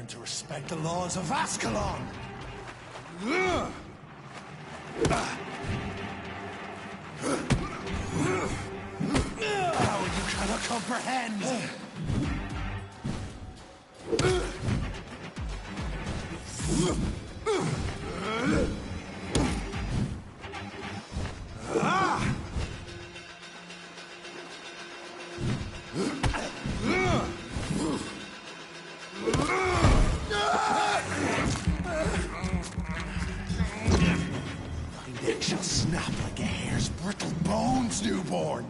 learn to respect the laws of Ascalon! Power you cannot comprehend! My neck shall snap like a hare's brittle bones, newborn!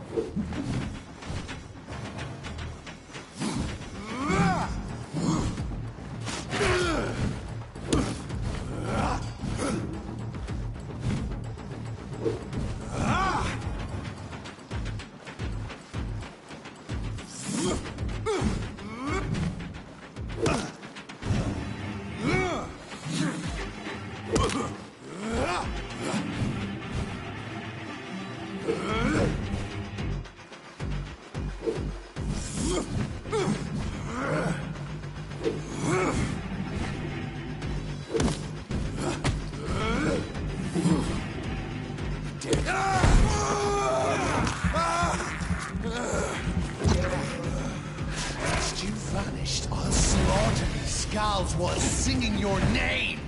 As you vanished, I'll slaughter these skulls while singing your name!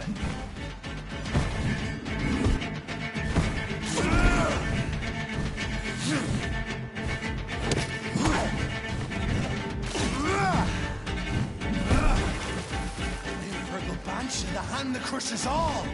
Purple Banshee, the hand that crushes all!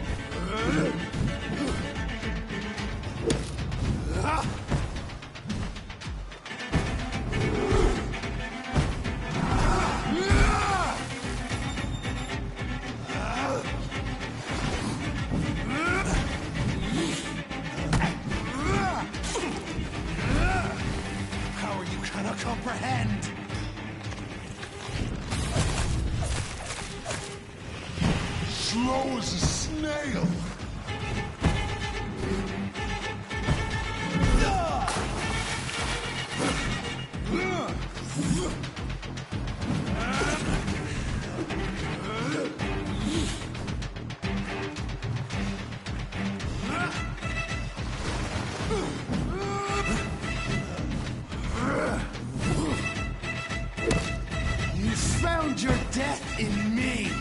Power you cannot comprehend! Slow as a snail! You found your death in me!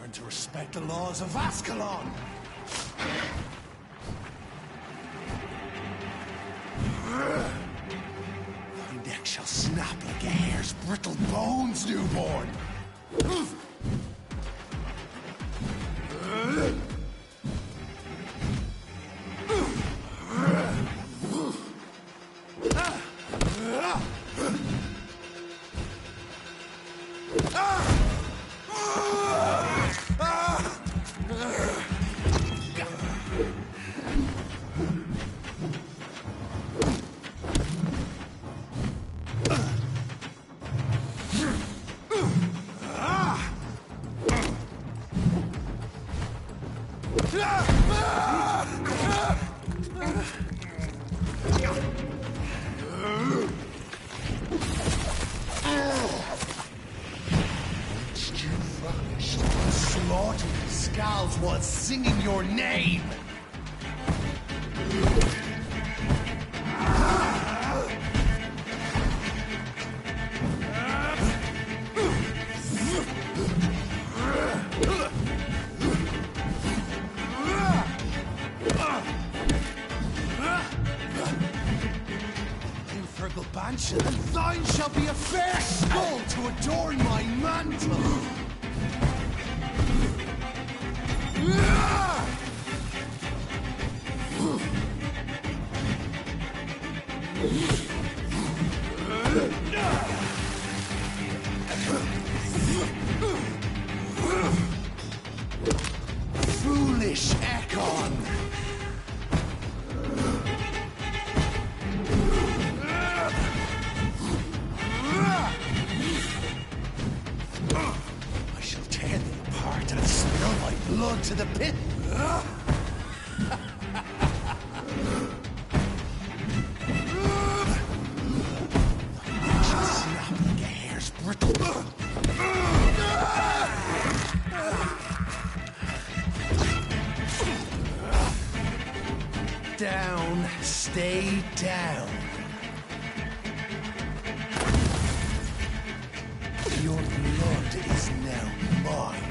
Learn to respect the laws of Ascalon! Thy neck shall snap like a hare's brittle bones, newborn! Slaughtered skulls was singing your name! And thine shall be a fair skull to adorn my mantle! Foolish Ekon! Blood to the pit! Snap like a hair's brittle. Down, stay down. Your blood is now mine.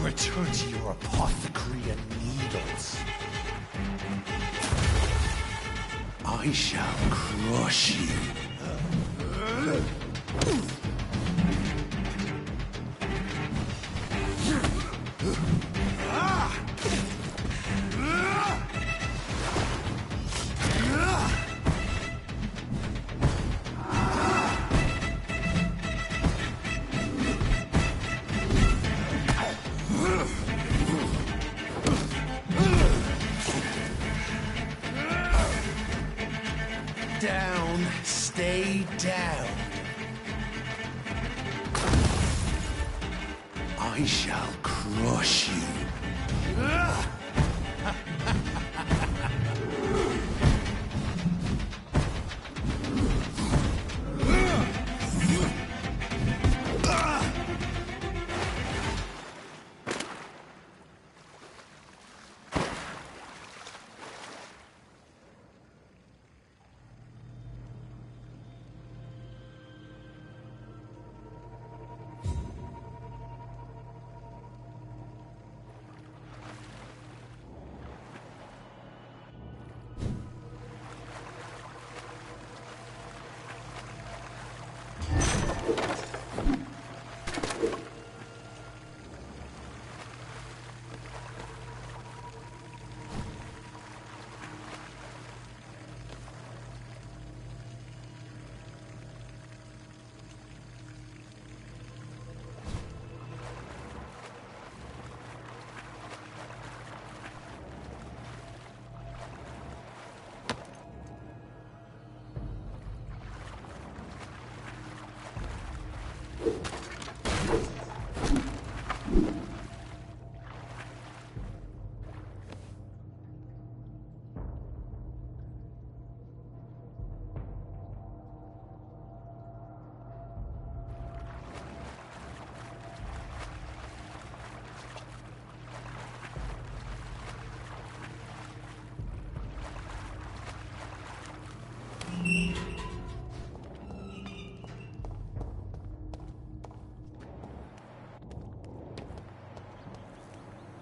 Return to your apothecary and needles. I shall crush you. Down, stay down. I shall crush you.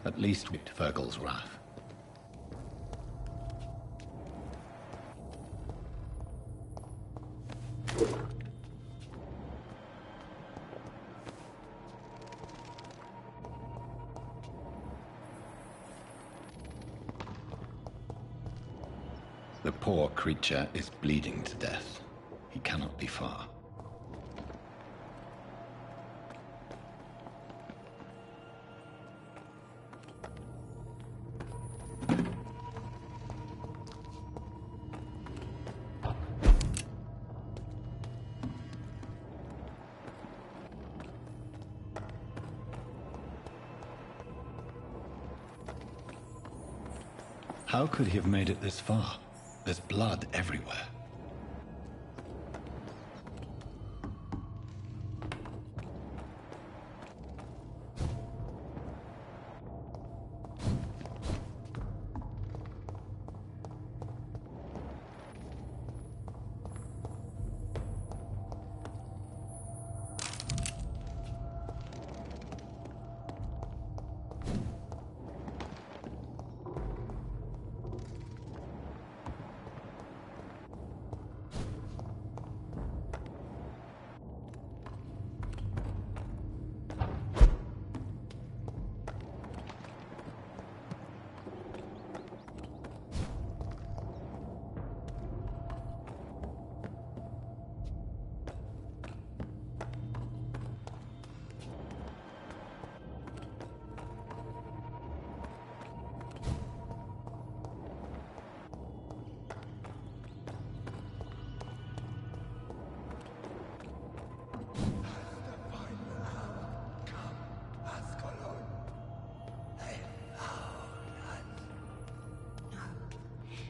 At least with Fergal's wrath. poor creature is bleeding to death. He cannot be far. How could he have made it this far? There's blood everywhere.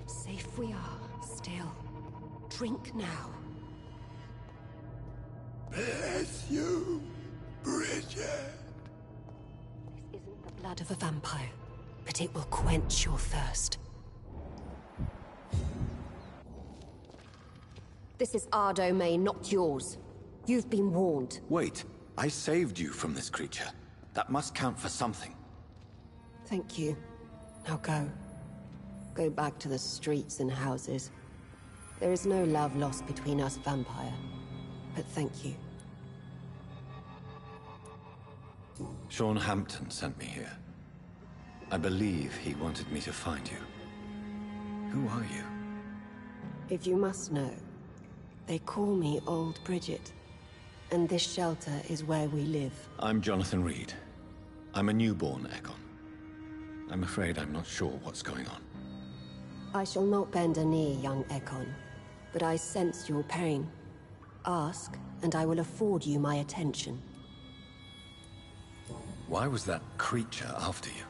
Safe we are, still. Drink now. Bless you, Bridget. This isn't the blood of a vampire, but it will quench your thirst. This is our domain, not yours. You've been warned. Wait, I saved you from this creature. That must count for something. Thank you. Now go. Go back to the streets and houses. There is no love lost between us, Vampire. But thank you. Sean Hampton sent me here. I believe he wanted me to find you. Who are you? If you must know, they call me Old Bridget. And this shelter is where we live. I'm Jonathan Reed. I'm a newborn Ekon. I'm afraid I'm not sure what's going on. I shall not bend a knee, young Ekon, but I sense your pain. Ask, and I will afford you my attention. Why was that creature after you?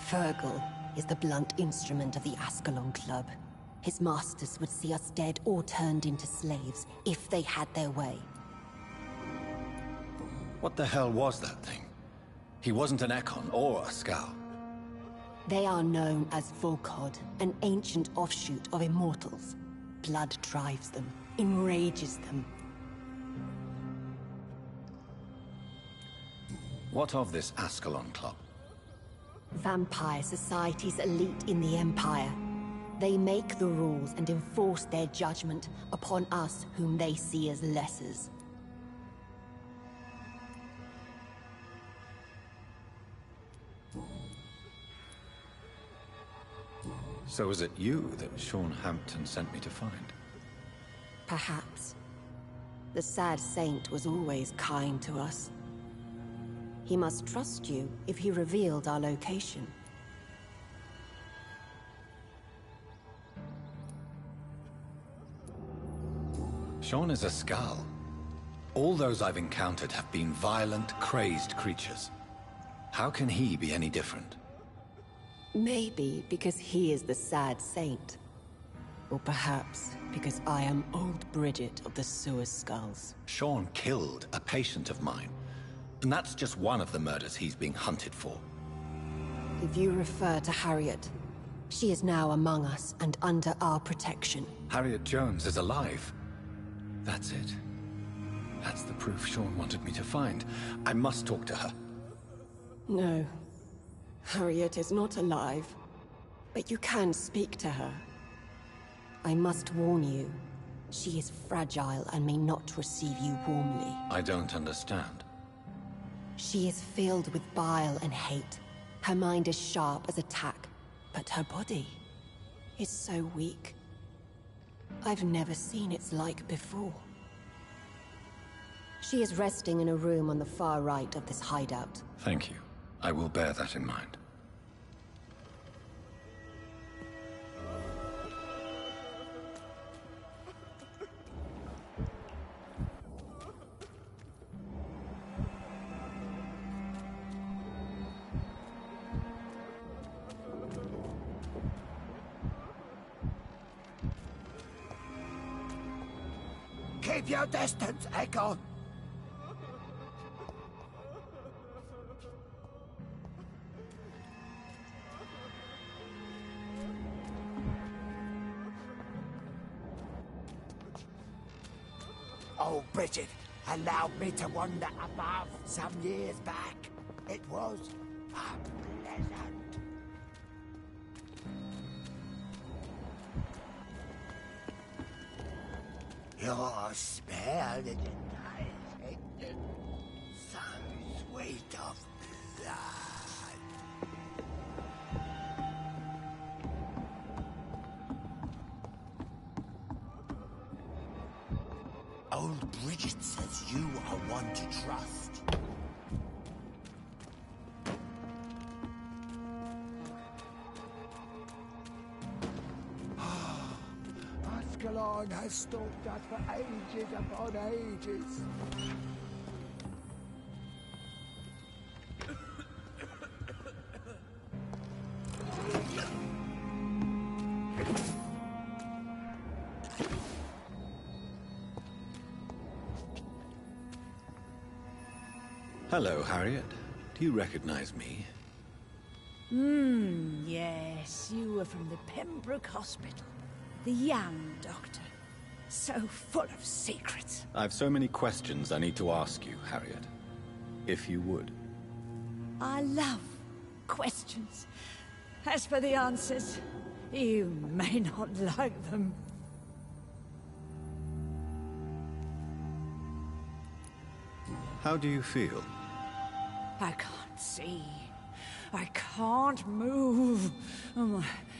Fergal is the blunt instrument of the Ascalon Club. His masters would see us dead or turned into slaves if they had their way. What the hell was that thing? He wasn't an Ekon or a Scout. They are known as Volkod, an ancient offshoot of immortals. Blood drives them, enrages them. What of this Ascalon Club? Vampire society's elite in the Empire. They make the rules and enforce their judgment upon us whom they see as lessers. So is it you that Sean Hampton sent me to find? Perhaps. The sad saint was always kind to us. He must trust you if he revealed our location. Sean is a Skal. All those I've encountered have been violent, crazed creatures. How can he be any different? Maybe because he is the sad saint. Or perhaps because I am Old Bridget of the Sewer Skulls. Sean killed a patient of mine. And that's just one of the murders he's being hunted for. If you refer to Harriet, she is now among us and under our protection. Harriet Jones is alive. That's it. That's the proof Sean wanted me to find. I must talk to her. No. Harriet is not alive. But you can speak to her. I must warn you. She is fragile and may not receive you warmly. I don't understand. She is filled with bile and hate. Her mind is sharp as a tack, but her body... is so weak. I've never seen its like before. She is resting in a room on the far right of this hideout. Thank you. I will bear that in mind. Keep your distance, Echo! Oh, Bridget allowed me to wander above some years back. It was unpleasant. Your smell is enticing. So sweet of blood. Old Bridget says you are one to trust. Ascalon has stalked us for ages upon ages. Hello, Harriet. Do you recognize me? Yes, you were from the Pembroke Hospital. The young doctor. So full of secrets. I've so many questions I need to ask you, Harriet. If you would. I love questions. As for the answers, you may not like them. How do you feel? I can't see. I can't move.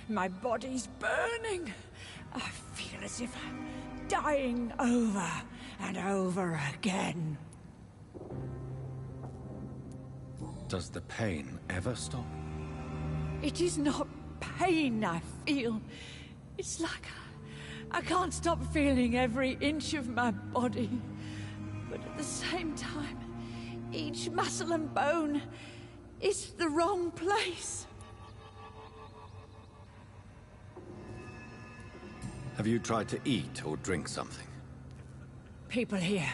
My body's burning. I feel as if I'm dying over and over again. Does the pain ever stop? It is not pain I feel. It's like I can't stop feeling every inch of my body. But at the same time, each muscle and bone is the wrong place. Have you tried to eat or drink something? People here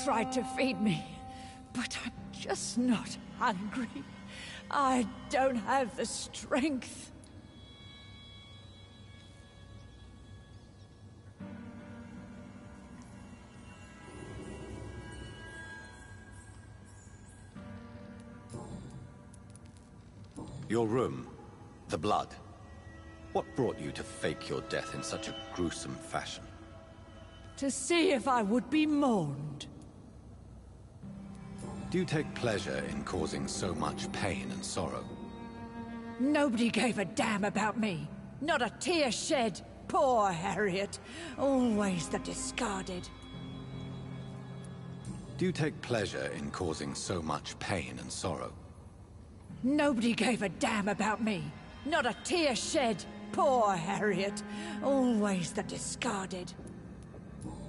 tried to feed me, but I'm just not hungry. I don't have the strength. Your room, the blood. What brought you to fake your death in such a gruesome fashion? To see if I would be mourned. Do you take pleasure in causing so much pain and sorrow? Nobody gave a damn about me. Not a tear shed. Poor Harriet. Always the discarded. Do you take pleasure in causing so much pain and sorrow? Nobody gave a damn about me. Not a tear shed. Poor Harriet. Always the discarded.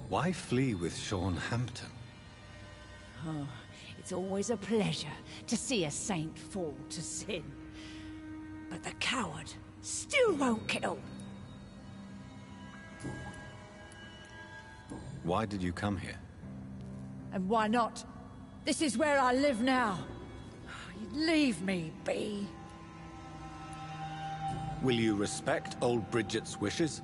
Why flee with Sean Hampton? Oh, it's always a pleasure to see a saint fall to sin. But the coward still won't kill. Why did you come here? And why not? This is where I live now. Leave me be. Will you respect old Bridget's wishes?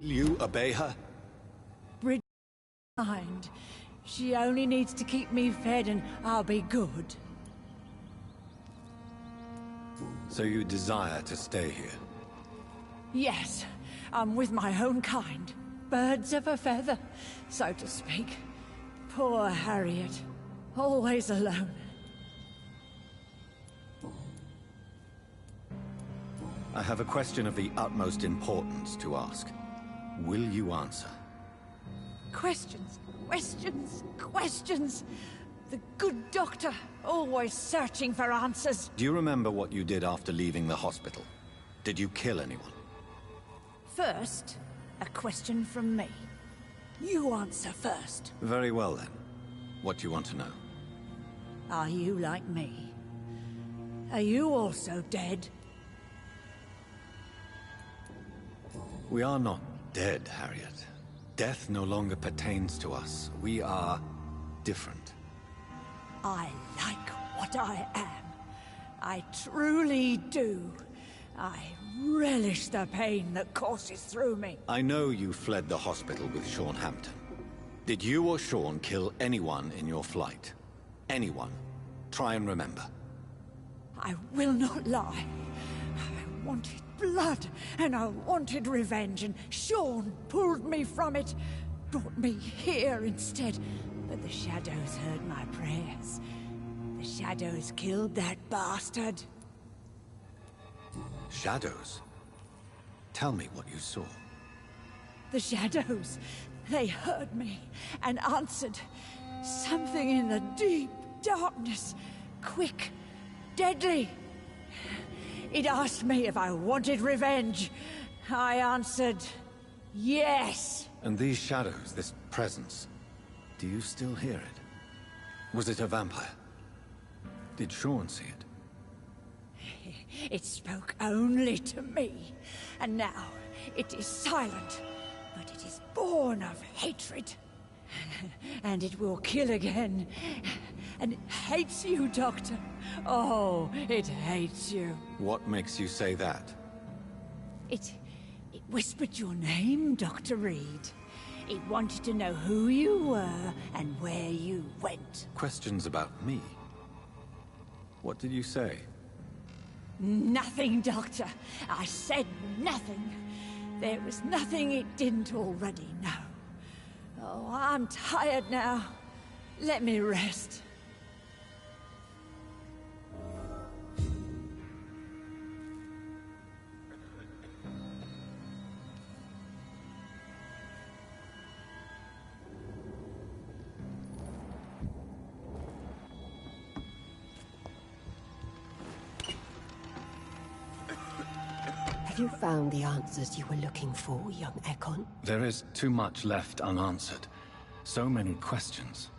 You obey her? Bridget mind. She only needs to keep me fed and I'll be good. So you desire to stay here? Yes, I'm with my own kind. Birds of a feather, so to speak. Poor Harriet. Always alone. I have a question of the utmost importance to ask. Will you answer? Questions, questions, questions. The good doctor, always searching for answers. Do you remember what you did after leaving the hospital? Did you kill anyone? First, a question from me. You answer first. Very well then. What do you want to know? Are you like me? Are you also dead? We are not dead, Harriet. Death no longer pertains to us. We are different. I like what I am. I truly do. I relish the pain that courses through me. I know you fled the hospital with Sean Hampton. Did you or Sean kill anyone in your flight? Anyone? Try and remember. I will not lie. I wanted blood, and I wanted revenge, and Sean pulled me from it. Brought me here instead. But the shadows heard my prayers. The shadows killed that bastard. Shadows? Tell me what you saw. The shadows, they heard me and answered. Something in the deep darkness. Quick, deadly. It asked me if I wanted revenge. I answered, yes. And these shadows, this presence, do you still hear it? Was it a vampire? Did Sean see it? It spoke only to me, and now it is silent, but it is born of hatred. And it will kill again. And it hates you, Doctor. Oh, it hates you. What makes you say that? It whispered your name, Dr. Reed. It wanted to know who you were and where you went. Questions about me? What did you say? Nothing, Doctor. I said nothing. There was nothing it didn't already know. Oh, I'm tired now. Let me rest. Have you found the answers you were looking for, young Ekon? There is too much left unanswered. So many questions.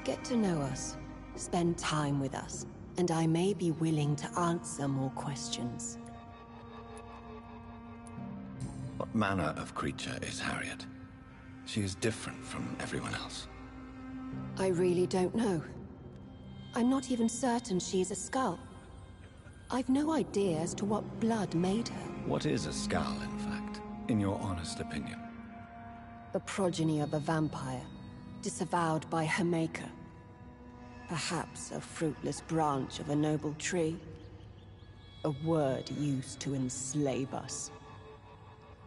Get to know us, spend time with us, and I may be willing to answer more questions. What manner of creature is Harriet? She is different from everyone else. I really don't know. I'm not even certain she's a skull. I've no idea as to what blood made her. What is a skull, in fact, in your honest opinion? The progeny of a vampire, disavowed by her maker. Perhaps a fruitless branch of a noble tree. A word used to enslave us.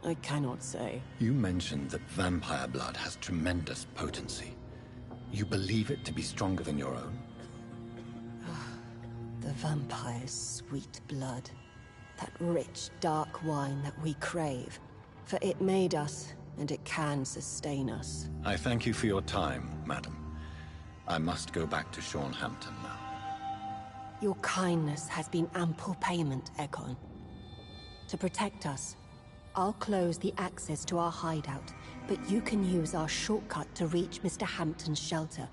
I cannot say. You mentioned that vampire blood has tremendous potency. You believe it to be stronger than your own? The vampire's sweet blood. That rich, dark wine that we crave. For it made us, and it can sustain us. I thank you for your time, madam. I must go back to Sean Hampton now. Your kindness has been ample payment, Ekon. To protect us, I'll close the access to our hideout, but you can use our shortcut to reach Mr. Hampton's shelter.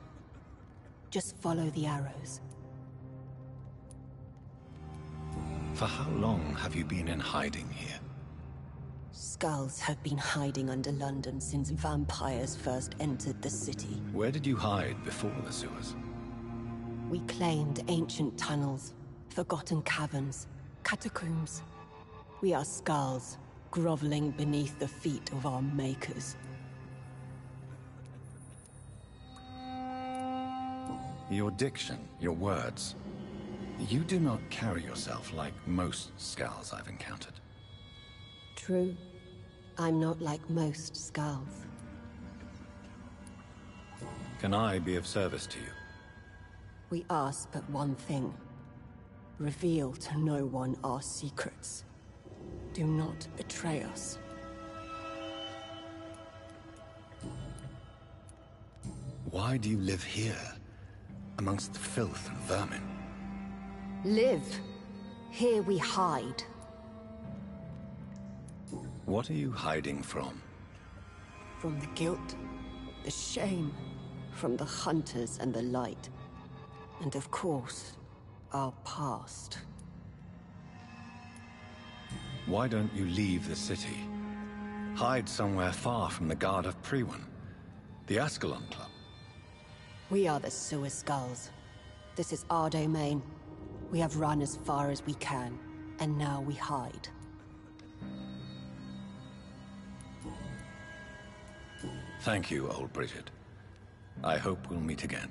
Just follow the arrows. For how long have you been in hiding here? Skulls have been hiding under London since vampires first entered the city. Where did you hide before the sewers? We claimed ancient tunnels, forgotten caverns, catacombs. We are skulls, groveling beneath the feet of our makers. Your diction, your words. You do not carry yourself like most Skulls I've encountered. True. I'm not like most Skulls. Can I be of service to you? We ask but one thing. Reveal to no one our secrets. Do not betray us. Why do you live here, amongst the filth and vermin? Live. Here we hide. What are you hiding from? From the guilt, the shame, from the hunters and the light. And of course, our past. Why don't you leave the city? Hide somewhere far from the Guard of Priwen, the Ascalon Club. We are the Sewer Skulls. This is our domain. We have run as far as we can, and now we hide. Thank you, old Bridget. I hope we'll meet again.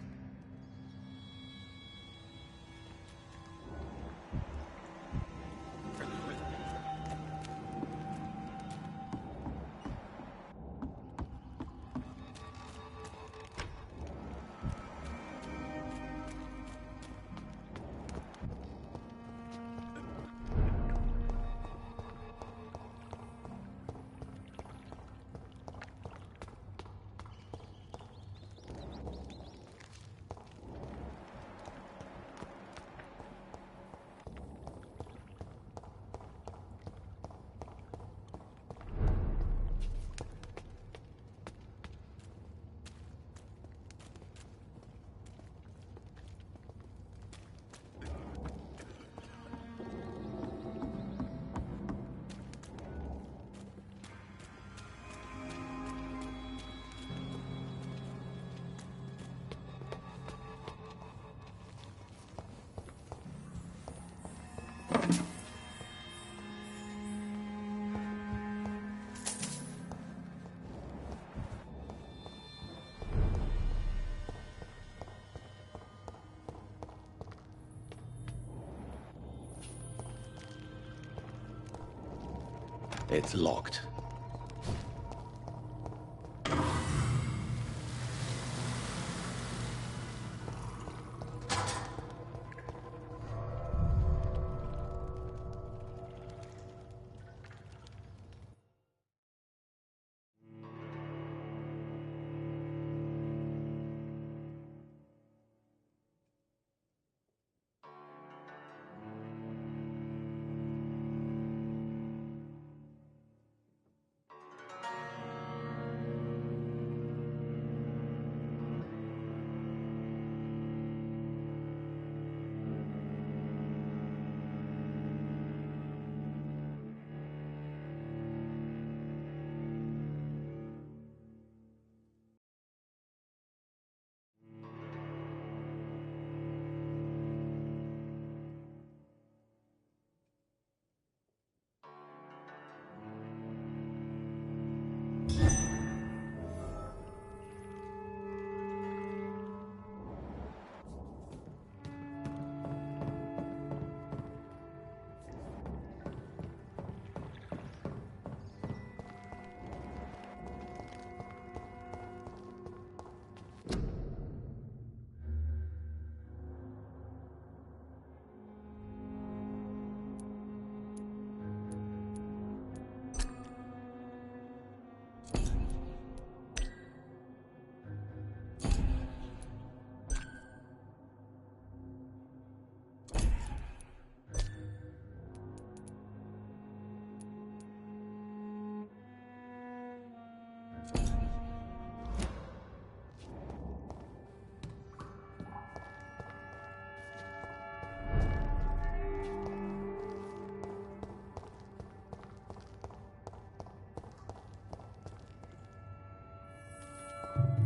It's locked.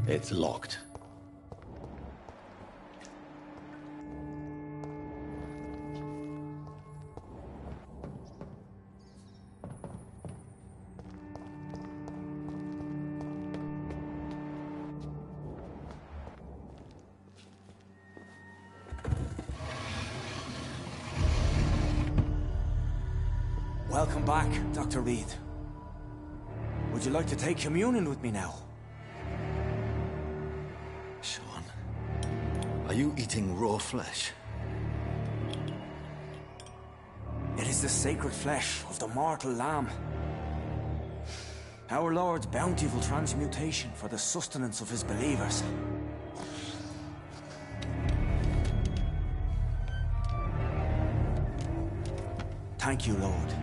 It's locked. Welcome back, Dr. Reed. Would you like to take communion with me now? Sean, are you eating raw flesh? It is the sacred flesh of the mortal lamb. Our Lord's bountiful transmutation for the sustenance of his believers. Thank you, Lord.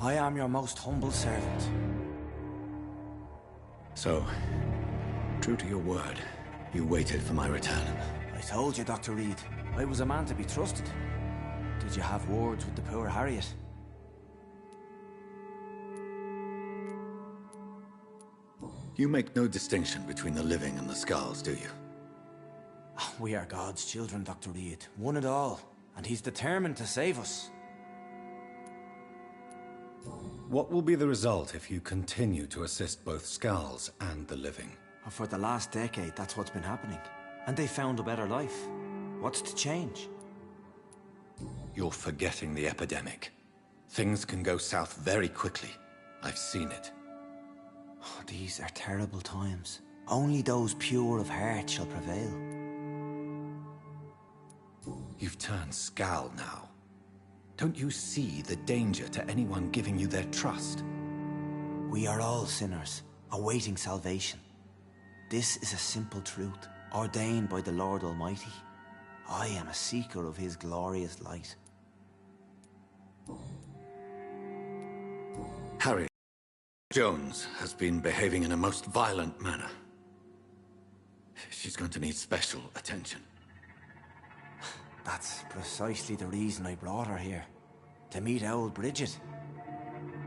I am your most humble servant. So, true to your word, you waited for my return. I told you, Dr. Reed, I was a man to be trusted. Did you have words with the poor Harriet? You make no distinction between the living and the Skulls, do you? We are God's children, Dr. Reed. One and all. And he's determined to save us. What will be the result if you continue to assist both Skulls and the living? For the last decade, that's what's been happening. And they found a better life. What's to change? You're forgetting the epidemic. Things can go south very quickly. I've seen it. Oh, these are terrible times. Only those pure of heart shall prevail. You've turned Skull now. Don't you see the danger to anyone giving you their trust? We are all sinners, awaiting salvation. This is a simple truth, ordained by the Lord Almighty. I am a seeker of his glorious light. Harry Jones has been behaving in a most violent manner. She's going to need special attention. That's precisely the reason I brought her here. To meet old Bridget.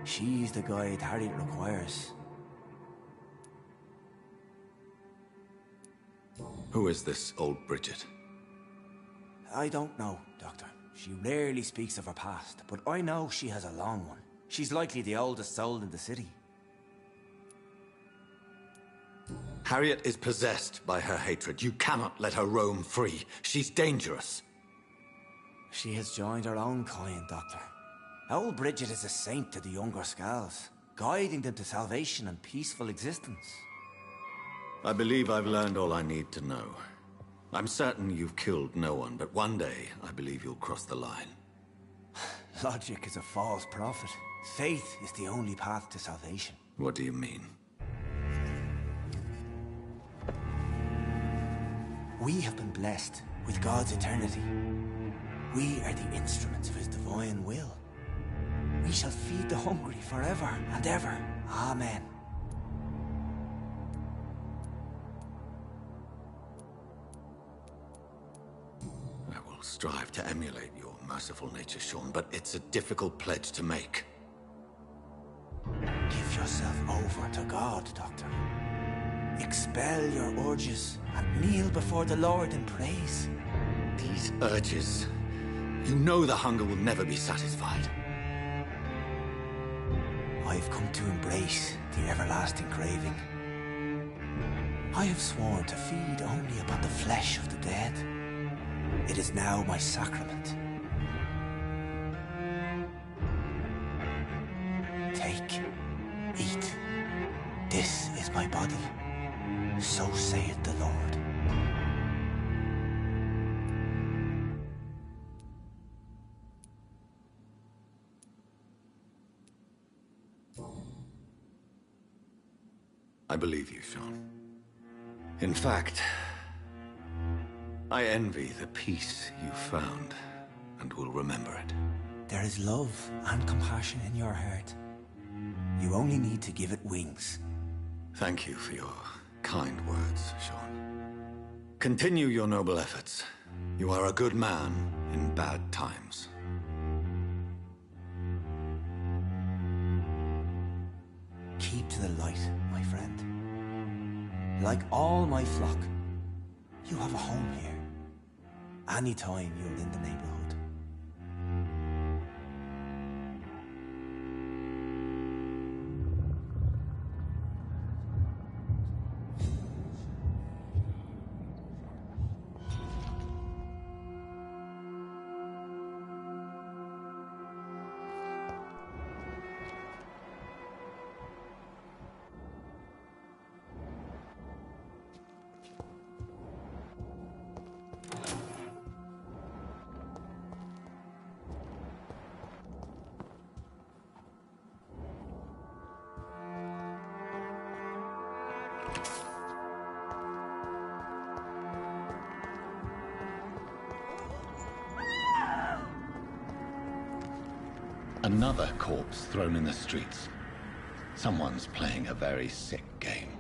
She's the guide Harriet requires. Who is this old Bridget? I don't know, Doctor. She rarely speaks of her past, but I know she has a long one. She's likely the oldest soul in the city. Harriet is possessed by her hatred. You cannot let her roam free. She's dangerous. She has joined her own kind, Doctor. Old Bridget is a saint to the younger Skulls, guiding them to salvation and peaceful existence. I believe I've learned all I need to know. I'm certain you've killed no one, but one day I believe you'll cross the line. Logic is a false prophet. Faith is the only path to salvation. What do you mean? We have been blessed with God's eternity. We are the instruments of his divine will. We shall feed the hungry forever and ever. Amen. I will strive to emulate your merciful nature, Sean, but it's a difficult pledge to make. Give yourself over to God, Doctor. Expel your urges and kneel before the Lord in praise. These urges... You know the hunger will never be satisfied. I've come to embrace the everlasting craving. I have sworn to feed only upon the flesh of the dead. It is now my sacrament. Take, eat. This is my body. So saith the Lord. I believe you, Sean. In fact, I envy the peace you found, and will remember it. There is love and compassion in your heart. You only need to give it wings. Thank you for your kind words, Sean. Continue your noble efforts. You are a good man in bad times. Keep to the light, my friend. Like all my flock, you have a home here. Anytime you're in the neighborhood. Another corpse thrown in the streets. Someone's playing a very sick game.